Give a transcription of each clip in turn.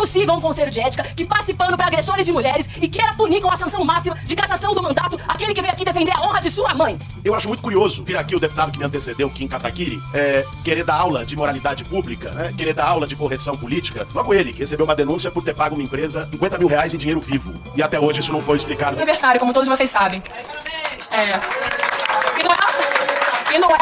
possível um conselho de ética que passe pano para agressores de mulheres e queira punir com a sanção máxima de cassação do mandato aquele que veio aqui defender a honra de sua mãe. Eu acho muito curioso vir aqui o deputado que me antecedeu, Kim Kataguiri, querer dar aula de moralidade pública, querer dar aula de correção política. Logo ele, que recebeu uma denúncia por ter pago uma empresa 50 mil reais em dinheiro vivo. E até hoje isso não foi explicado. Aniversário, como todos vocês sabem. E não é.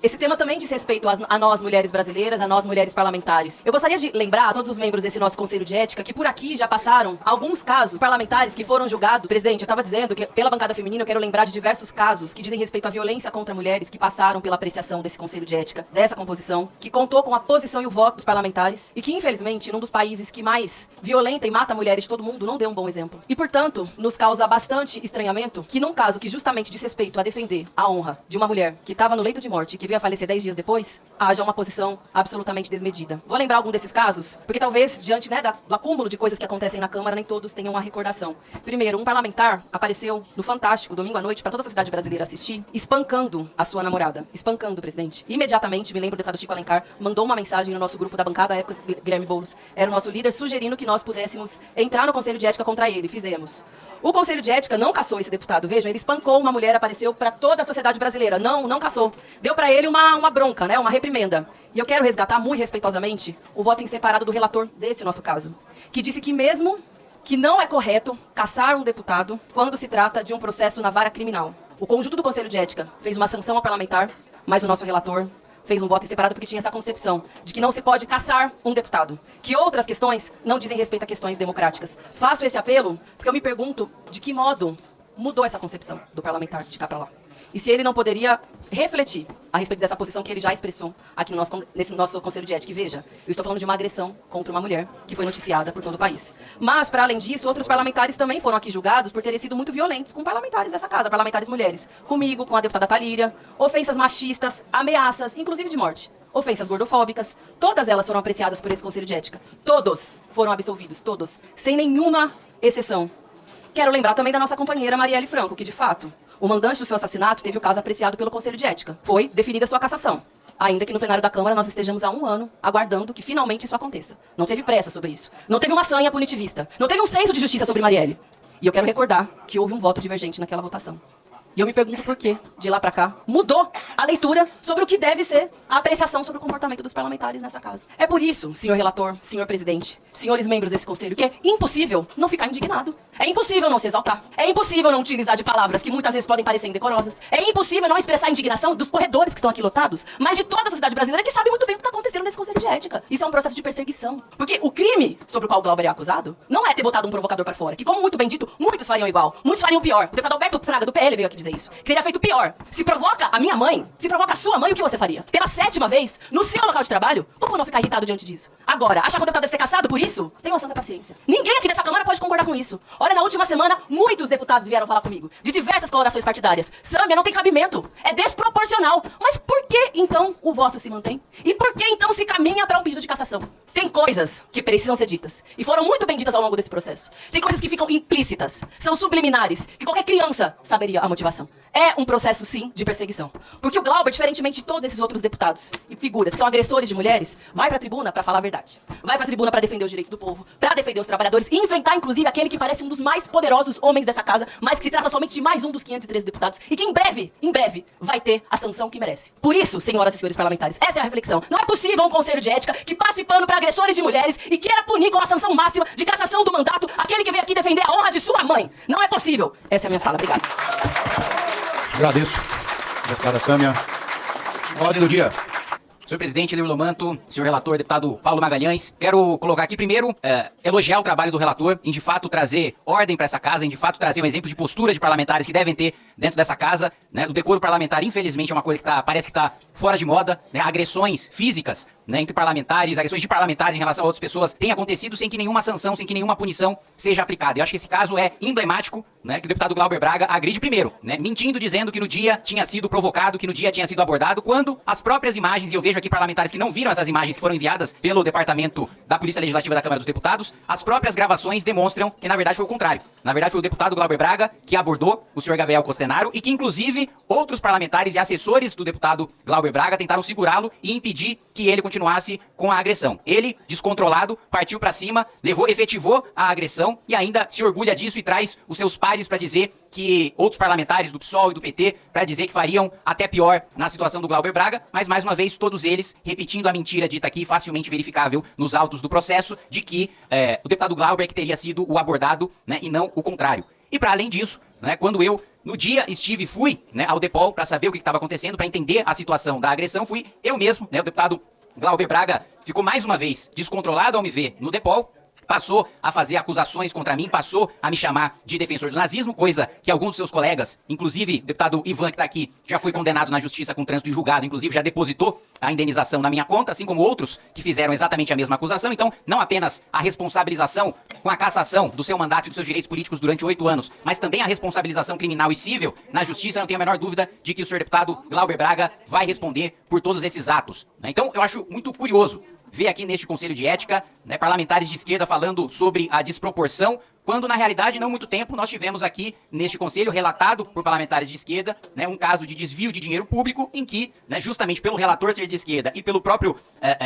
Esse tema também diz respeito a nós, mulheres brasileiras, a nós, mulheres parlamentares. Eu gostaria de lembrar a todos os membros desse nosso Conselho de Ética que por aqui já passaram alguns casos parlamentares que foram julgados. Presidente, eu estava dizendo que pela bancada feminina eu quero lembrar de diversos casos que dizem respeito à violência contra mulheres que passaram pela apreciação desse Conselho de Ética, dessa composição, que contou com a posição e o voto dos parlamentares e que, infelizmente, num dos países que mais violenta e mata mulheres de todo mundo, não deu um bom exemplo. E, portanto, nos causa bastante estranhamento que num caso que justamente diz respeito a defender a honra de uma mulher que estava no leito de morte e que veio a falecer 10 dias depois, haja uma posição absolutamente desmedida. Vou lembrar algum desses casos, porque talvez, diante do acúmulo de coisas que acontecem na Câmara, nem todos tenham uma recordação. Primeiro, um parlamentar apareceu no Fantástico, domingo à noite, para toda a sociedade brasileira assistir, espancando a sua namorada. Espancando o presidente. Imediatamente, me lembro, o deputado Chico Alencar mandou uma mensagem no nosso grupo da bancada, à época, Guilherme Boulos era o nosso líder, sugerindo que nós pudéssemos entrar no Conselho de Ética contra ele. Fizemos. O Conselho de Ética não cassou esse deputado. Vejam, ele espancou uma mulher, apareceu para toda a sociedade brasileira. Não cassou. Deu para ele uma bronca, né? Uma reprimenda. E eu quero resgatar muito respeitosamente o voto em separado do relator desse nosso caso, que disse que mesmo que não é correto cassar um deputado quando se trata de um processo na vara criminal. O conjunto do Conselho de Ética fez uma sanção ao parlamentar, mas o nosso relator fez um voto em separado porque tinha essa concepção de que não se pode cassar um deputado, que outras questões não dizem respeito a questões democráticas. Faço esse apelo porque eu me pergunto de que modo mudou essa concepção do parlamentar de cá para lá. E se ele não poderia refletir a respeito dessa posição que ele já expressou aqui nesse nosso Conselho de Ética. E veja, eu estou falando de uma agressão contra uma mulher que foi noticiada por todo o país. Mas, para além disso, outros parlamentares também foram aqui julgados por terem sido muito violentos com parlamentares dessa casa, parlamentares mulheres. Comigo, com a deputada Talíria, ofensas machistas, ameaças, inclusive de morte. Ofensas gordofóbicas, todas elas foram apreciadas por esse Conselho de Ética. Todos foram absolvidos, todos, sem nenhuma exceção. Quero lembrar também da nossa companheira Marielle Franco, que de fato, o mandante do seu assassinato teve o caso apreciado pelo Conselho de Ética. Foi definida sua cassação. Ainda que no plenário da Câmara nós estejamos há 1 ano aguardando que finalmente isso aconteça. Não teve pressa sobre isso. Não teve uma sanha punitivista. Não teve um senso de justiça sobre Marielle. E eu quero recordar que houve um voto divergente naquela votação. E eu me pergunto por que, de lá pra cá, mudou a leitura sobre o que deve ser a apreciação sobre o comportamento dos parlamentares nessa casa. É por isso, senhor relator, senhor presidente, senhores membros desse conselho, que é impossível não ficar indignado. É impossível não se exaltar. É impossível não utilizar de palavras que muitas vezes podem parecer indecorosas. É impossível não expressar a indignação dos corredores que estão aqui lotados, mas de toda a sociedade brasileira que sabe muito bem o que está acontecendo nesse Conselho de Ética. Isso é um processo de perseguição. Porque o crime sobre o qual o Glauber é acusado não é ter botado um provocador para fora, que, como muito bem dito, muitos fariam igual. Muitos fariam pior. O deputado Alberto Fraga, do PL, veio aqui dizer isso. Que teria feito pior. Se provoca a minha mãe, se provoca a sua mãe, o que você faria? Pela 7ª vez, no seu local de trabalho, como não ficar irritado diante disso? Agora, acha que o deputado deve ser cassado por isso? Tenha uma santa paciência. Ninguém aqui dessa Câmara pode concordar com isso. Olha, na última semana, muitos deputados vieram falar comigo, de diversas colorações partidárias. Sâmia, não tem cabimento. É desproporcional. Mas por que, então, o voto se mantém? E por que, então, se caminha para um pedido de cassação? Tem coisas que precisam ser ditas. E foram muito bem ditas ao longo desse processo. Tem coisas que ficam implícitas. São subliminares. Que qualquer criança saberia a motivação. É um processo, sim, de perseguição. Porque o Glauber, diferentemente de todos esses outros deputados e figuras que são agressores de mulheres, vai pra tribuna pra falar a verdade. Vai pra tribuna pra defender os direitos do povo, pra defender os trabalhadores e enfrentar, inclusive, aquele que parece um dos mais poderosos homens dessa casa, mas que se trata somente de mais um dos 513 deputados e que em breve, vai ter a sanção que merece. Por isso, senhoras e senhores parlamentares, essa é a reflexão. Não é possível um Conselho de Ética que passe pano pra agressores de mulheres e queira punir com a sanção máxima de cassação do mandato aquele que veio aqui defender a honra de sua mãe. Não é possível. Essa é a minha fala. Obrigada. Agradeço, deputada Sâmia. Ordem do dia. Senhor presidente, Leir Lomanto, senhor relator, deputado Paulo Magalhães, quero colocar aqui primeiro, elogiar o trabalho do relator em de fato trazer ordem para essa casa, em de fato trazer um exemplo de postura de parlamentares que devem ter dentro dessa casa, né? O decoro parlamentar, infelizmente, é uma coisa que parece que está fora de moda, né? Agressões físicas, né, entre parlamentares, agressões de parlamentares em relação a outras pessoas têm acontecido sem que nenhuma sanção, sem que nenhuma punição seja aplicada. Eu acho que esse caso é emblemático, né, que o deputado Glauber Braga agride primeiro, né, mentindo, dizendo que no dia tinha sido provocado, que no dia tinha sido abordado, quando as próprias imagens, e eu vejo aqui parlamentares que não viram essas imagens que foram enviadas pelo Departamento da Polícia Legislativa da Câmara dos Deputados, as próprias gravações demonstram que na verdade foi o contrário. Na verdade foi o deputado Glauber Braga que abordou o senhor Gabriel Costenaro e que inclusive outros parlamentares e assessores do deputado Glauber Braga tentaram segurá-lo e impedir que ele continuasse com a agressão. Ele, descontrolado, partiu pra cima, efetivou a agressão e ainda se orgulha disso e traz os seus pares para dizer que outros parlamentares do PSOL e do PT para dizer que fariam até pior na situação do Glauber Braga, mas mais uma vez todos eles repetindo a mentira dita aqui, facilmente verificável nos autos do processo, de que o deputado Glauber que teria sido o abordado, né, e não o contrário. E para além disso, né, quando eu no dia fui, né, ao DEPOL para saber o que estava acontecendo, para entender a situação da agressão, fui eu mesmo, né, o deputado Glauber Braga ficou mais uma vez descontrolado ao me ver no DEPOL, passou a fazer acusações contra mim, passou a me chamar de defensor do nazismo, coisa que alguns dos seus colegas, inclusive o deputado Ivan, que está aqui, já foi condenado na justiça com trânsito em julgado, inclusive já depositou a indenização na minha conta, assim como outros que fizeram exatamente a mesma acusação. Então, não apenas a responsabilização com a cassação do seu mandato e dos seus direitos políticos durante 8 anos, mas também a responsabilização criminal e cível na justiça, não tenho a menor dúvida de que o senhor deputado Glauber Braga vai responder por todos esses atos, né? Então, eu acho muito curioso ver aqui neste Conselho de Ética, né, parlamentares de esquerda falando sobre a desproporção, quando na realidade, não muito tempo, nós tivemos aqui neste Conselho, relatado por parlamentares de esquerda, né, um caso de desvio de dinheiro público, em que, né, justamente pelo relator ser de esquerda e pelo próprio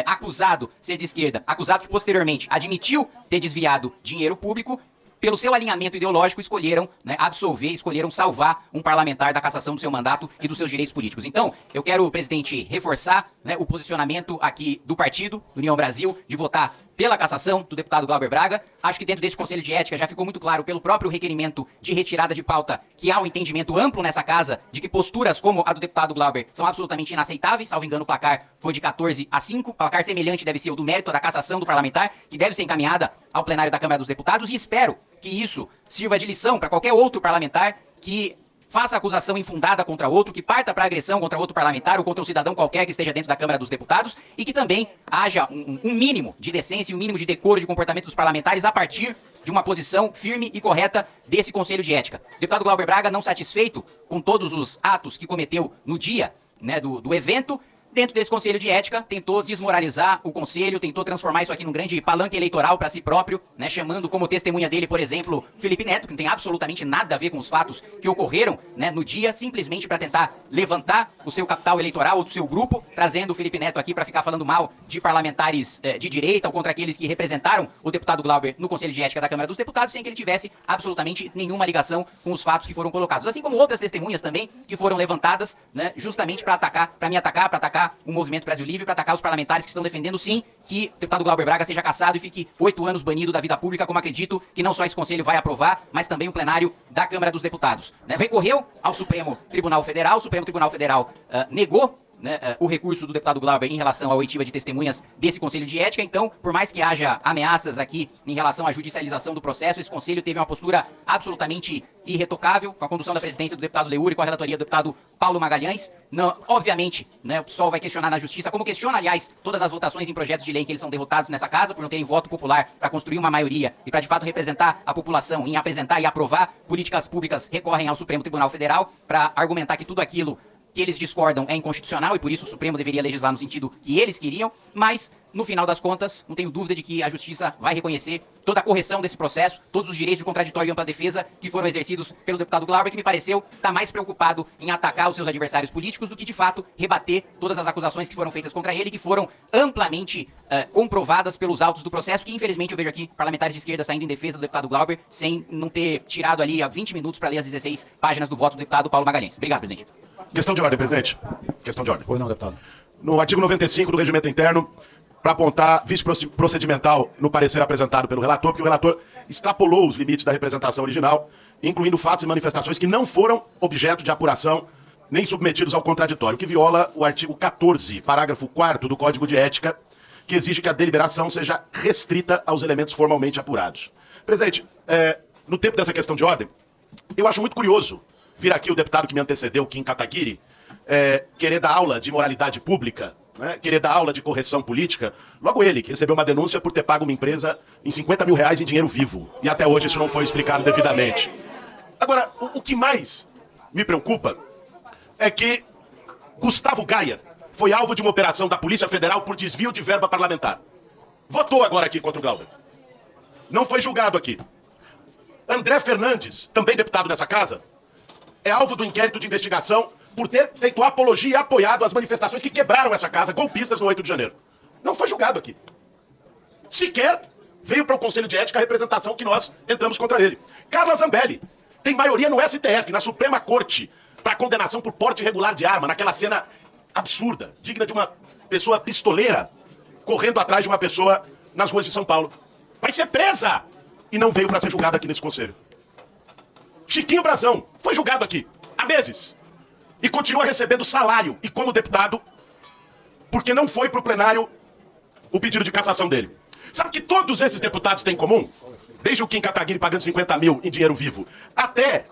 acusado ser de esquerda, acusado que posteriormente admitiu ter desviado dinheiro público, pelo seu alinhamento ideológico, escolheram, né, absolver, escolheram salvar um parlamentar da cassação do seu mandato e dos seus direitos políticos. Então, eu quero, presidente, reforçar, né, o posicionamento aqui do partido, do União Brasil, de votar pela cassação do deputado Glauber Braga. Acho que dentro desse Conselho de Ética já ficou muito claro pelo próprio requerimento de retirada de pauta que há um entendimento amplo nessa casa de que posturas como a do deputado Glauber são absolutamente inaceitáveis. Salvo engano, o placar foi de 14-5. Placar semelhante deve ser o do mérito da cassação do parlamentar, que deve ser encaminhada ao plenário da Câmara dos Deputados, e espero que isso sirva de lição para qualquer outro parlamentar que faça acusação infundada contra outro, que parta para agressão contra outro parlamentar ou contra um cidadão qualquer que esteja dentro da Câmara dos Deputados, e que também haja um mínimo de decência e um mínimo de decoro de comportamento dos parlamentares a partir de uma posição firme e correta desse Conselho de Ética. O deputado Glauber Braga, não satisfeito com todos os atos que cometeu no dia, né, do evento, dentro desse Conselho de Ética, tentou desmoralizar o Conselho, tentou transformar isso aqui num grande palanque eleitoral para si próprio, né, chamando como testemunha dele, por exemplo, Felipe Neto, que não tem absolutamente nada a ver com os fatos que ocorreram, né, no dia, simplesmente para tentar levantar o seu capital eleitoral ou do seu grupo, trazendo o Felipe Neto aqui para ficar falando mal de parlamentares de direita ou contra aqueles que representaram o deputado Glauber no Conselho de Ética da Câmara dos Deputados, sem que ele tivesse absolutamente nenhuma ligação com os fatos que foram colocados. Assim como outras testemunhas também que foram levantadas, né, justamente para atacar, para me atacar, para atacar o Movimento Brasil Livre, para atacar os parlamentares que estão defendendo, sim, que o deputado Glauber Braga seja cassado e fique 8 anos banido da vida pública, como acredito que não só esse Conselho vai aprovar, mas também o plenário da Câmara dos Deputados, né? Recorreu ao Supremo Tribunal Federal, o Supremo Tribunal Federal negou, né, o recurso do deputado Glauber em relação à oitiva de testemunhas desse Conselho de Ética. Então, por mais que haja ameaças aqui em relação à judicialização do processo, esse Conselho teve uma postura absolutamente irretocável, com a condução da presidência do deputado Leur e com a relatoria do deputado Paulo Magalhães. Não, obviamente, né, o PSOL vai questionar na justiça, como questiona, aliás, todas as votações em projetos de lei que eles são derrotados nessa casa, por não terem voto popular para construir uma maioria e para, de fato, representar a população em apresentar e aprovar políticas públicas, recorrem ao Supremo Tribunal Federal para argumentar que tudo aquilo que eles discordam é inconstitucional e por isso o Supremo deveria legislar no sentido que eles queriam, mas no final das contas, não tenho dúvida de que a Justiça vai reconhecer toda a correção desse processo, todos os direitos de contraditório e ampla defesa que foram exercidos pelo deputado Glauber, que me pareceu estar mais preocupado em atacar os seus adversários políticos do que, de fato, rebater todas as acusações que foram feitas contra ele e que foram amplamente comprovadas pelos autos do processo, que infelizmente eu vejo aqui parlamentares de esquerda saindo em defesa do deputado Glauber sem não ter tirado ali 20 minutos para ler as 16 páginas do voto do deputado Paulo Magalhães. Obrigado, presidente. Questão de ordem, presidente. Questão de ordem. Pois não, deputado. No artigo 95 do Regimento Interno, para apontar vício procedimental no parecer apresentado pelo relator, porque o relator extrapolou os limites da representação original, incluindo fatos e manifestações que não foram objeto de apuração nem submetidos ao contraditório, que viola o artigo 14, parágrafo 4º do Código de Ética, que exige que a deliberação seja restrita aos elementos formalmente apurados. Presidente, no tempo dessa questão de ordem, eu acho muito curioso vir aqui o deputado que me antecedeu, Kim Kataguiri, querer dar aula de moralidade pública, né, querer dar aula de correção política, logo ele, que recebeu uma denúncia por ter pago uma empresa em 50 mil reais em dinheiro vivo. E até hoje isso não foi explicado devidamente. Agora, o que mais me preocupa é que Gustavo Gaia foi alvo de uma operação da Polícia Federal por desvio de verba parlamentar. Votou agora aqui contra o Glauber. Não foi julgado aqui. André Fernandes, também deputado dessa casa, é alvo do inquérito de investigação por ter feito apologia e apoiado as manifestações que quebraram essa casa, golpistas no 8 de janeiro. Não foi julgado aqui. Sequer veio para o Conselho de Ética a representação que nós entramos contra ele. Carla Zambelli tem maioria no STF, na Suprema Corte, para condenação por porte irregular de arma, naquela cena absurda, digna de uma pessoa pistoleira correndo atrás de uma pessoa nas ruas de São Paulo. Vai ser presa! E não veio para ser julgada aqui nesse conselho. Chiquinho Brazão foi julgado aqui há meses e continua recebendo salário e como deputado porque não foi para o plenário o pedido de cassação dele. Sabe que todos esses deputados têm em comum? Desde o Kim Kataguiri pagando 50 mil em dinheiro vivo até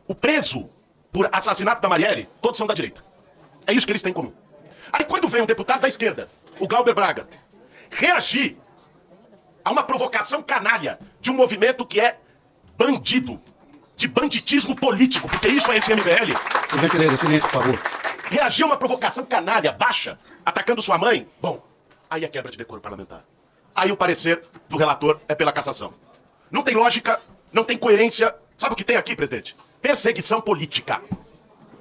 o preso por assassinato da Marielle, todos são da direita. É isso que eles têm em comum. Aí quando vem um deputado da esquerda, o Glauber Braga, reagir a uma provocação canalha de um movimento que é bandido, de banditismo político, porque isso é esse MBL. Por gentileza, silêncio, por favor. Reagir a uma provocação canalha, baixa, atacando sua mãe, bom, aí é quebra de decoro parlamentar. Aí o parecer do relator é pela cassação. Não tem lógica, não tem coerência. Sabe o que tem aqui, presidente? Perseguição política.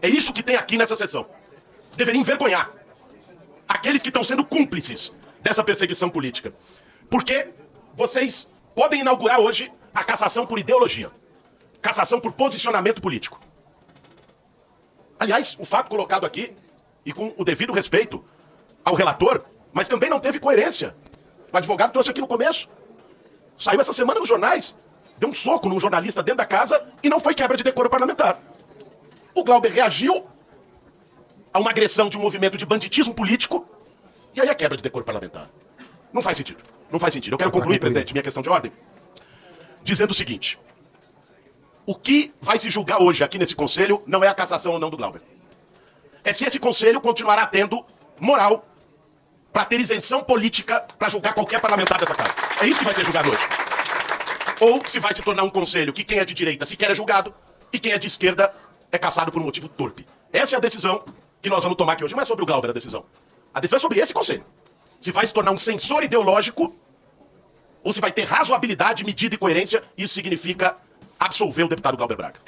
É isso que tem aqui nessa sessão. Deveria envergonhar aqueles que estão sendo cúmplices dessa perseguição política. Porque vocês podem inaugurar hoje a cassação por ideologia. Cassação por posicionamento político. Aliás, o fato colocado aqui, e com o devido respeito ao relator, mas também não teve coerência. O advogado trouxe aqui no começo. Saiu essa semana nos jornais. Deu um soco num jornalista dentro da casa e não foi quebra de decoro parlamentar. O Glauber reagiu a uma agressão de um movimento de banditismo político e aí é quebra de decoro parlamentar. Não faz sentido. Não faz sentido. Eu quero concluir, presidente, minha questão de ordem, dizendo o seguinte. O que vai se julgar hoje aqui nesse conselho não é a cassação ou não do Glauber. É se esse conselho continuará tendo moral para ter isenção política para julgar qualquer parlamentar dessa casa. É isso que vai ser julgado hoje. Ou se vai se tornar um conselho que quem é de direita sequer é julgado e quem é de esquerda é caçado por um motivo torpe. Essa é a decisão que nós vamos tomar aqui hoje. Não é sobre o Glauber a decisão. A decisão é sobre esse conselho. Se vai se tornar um censor ideológico ou se vai ter razoabilidade, medida e coerência. Isso significa absolver o deputado Glauber Braga.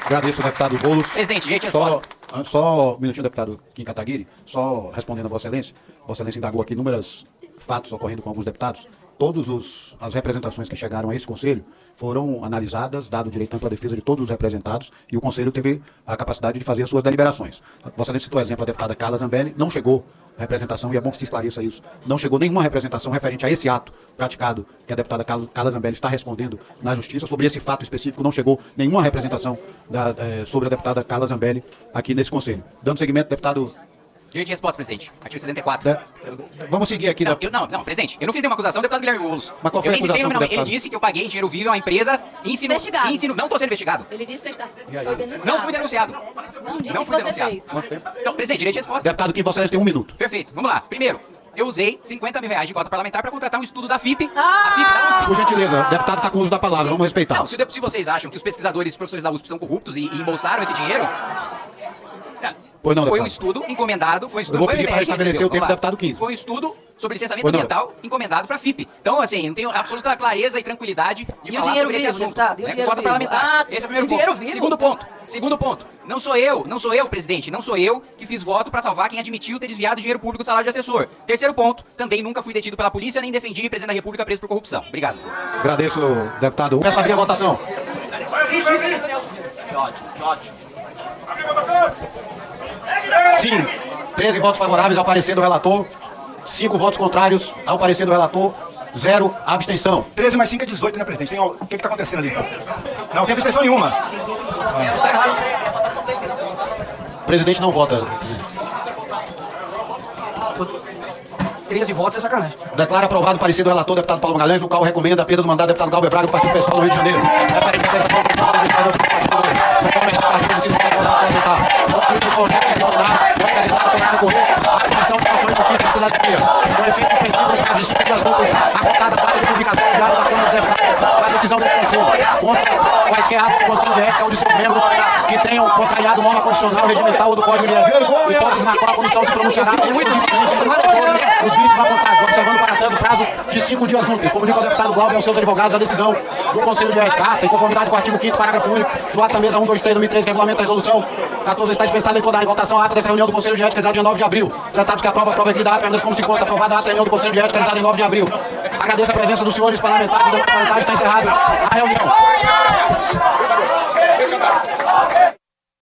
Agradeço, deputado Boulos. Presidente, gente, Só um minutinho, deputado Kim Kataguiri. Só respondendo a Vossa Excelência. Vossa Excelência indagou aqui inúmeros fatos ocorrendo com alguns deputados. Todas as representações que chegaram a esse Conselho foram analisadas, dado o direito à ampla defesa de todos os representados, e o Conselho teve a capacidade de fazer as suas deliberações. Vossa Excelência citou o exemplo da deputada Carla Zambelli, não chegou a representação, e é bom que se esclareça isso, não chegou nenhuma representação referente a esse ato praticado, que a deputada Carla Zambelli está respondendo na Justiça. Sobre esse fato específico, não chegou nenhuma representação sobre a deputada Carla Zambelli aqui nesse Conselho. Dando seguimento, deputado... Direito de resposta, presidente. Artigo 74. Vamos seguir aqui. Não, presidente. Eu não fiz nenhuma acusação, deputado Guilherme Boulos. Mas qual foi a acusação, Ele disse que eu paguei dinheiro vivo a uma empresa Investigado. Não estou sendo investigado. Ele disse que está... Não fui denunciado. Não disse Não que fui você denunciado. fez. Então, presidente, direito de resposta. Deputado Kim, Vossa Excelência tem 1 minuto. Perfeito. Vamos lá. Primeiro, eu usei 50 mil reais de cota parlamentar para contratar um estudo da FIP. A FIP da USP. Por gentileza, o deputado está com o uso da palavra, vamos respeitar. Não, se vocês acham que os pesquisadores e professores da USP são corruptos e embolsaram esse dinheiro... Pois não, foi um deputado. estudo encomendado, foi um estudo... Eu vou foi pedir MBL para que restabelecer o recebeu. tempo do Vamos lá. deputado Kim. Foi um estudo sobre licenciamento Pois não. ambiental encomendado para a FIP. Então, assim, não tenho absoluta clareza e tranquilidade de E o falar dinheiro sobre esse vivo, assunto. deputado? E o Com dinheiro cota vivo? parlamentar. Ah, Esse é o primeiro o dinheiro ponto. vivo? Segundo ponto. Não sou eu, presidente, não sou eu que fiz voto para salvar quem admitiu ter desviado dinheiro público do salário de assessor. Terceiro ponto, também nunca fui detido pela polícia nem defendi presidente da República preso por corrupção. Obrigado. Agradeço, deputado. Começa a abrir a votação. Que ódio. Sim, 13 votos favoráveis ao parecer do relator, 5 votos contrários ao parecer do relator, 0 abstenção. 13 mais 5 é 18, né, presidente? O que está acontecendo ali? Não tem abstenção nenhuma. presidente não vota. 13 votos é sacanagem. Declara aprovado o parecer do relator, deputado Paulo Magalhães, no qual recomenda a perda do mandato do deputado Galber Braga do Partido Pessoal do Rio de Janeiro. Com efeito específico no caso de 5 dias úteis, a contada data de publicação do Diário da Câmara dos Deputados, a decisão desse Conselho, contra quaisquer atos do Conselho de Ética ou de seus membros que tenham contrariado norma constitucional, regimental ou do Código de Ética, hipótese na qual a comissão se pronunciará os vícios apontados, observando para tanto prazo de 5 dias úteis. Comunica ao deputado Glauber e aos seus advogados a decisão do Conselho de Ética. Ata, em conformidade com o artigo 5º, parágrafo único do ato da mesa 123/2013, que regulamenta a resolução 14, está dispensada em toda a votação a ata dessa reunião do Conselho de Ética, realizada dia 9 de abril. Tratados que aprova a da ata, permanece como se conta, aprovada a ata da reunião do Conselho de Ética, realizada em 9 de abril. Agradeço a presença dos senhores parlamentares e dos parlamentares, está encerrado a reunião.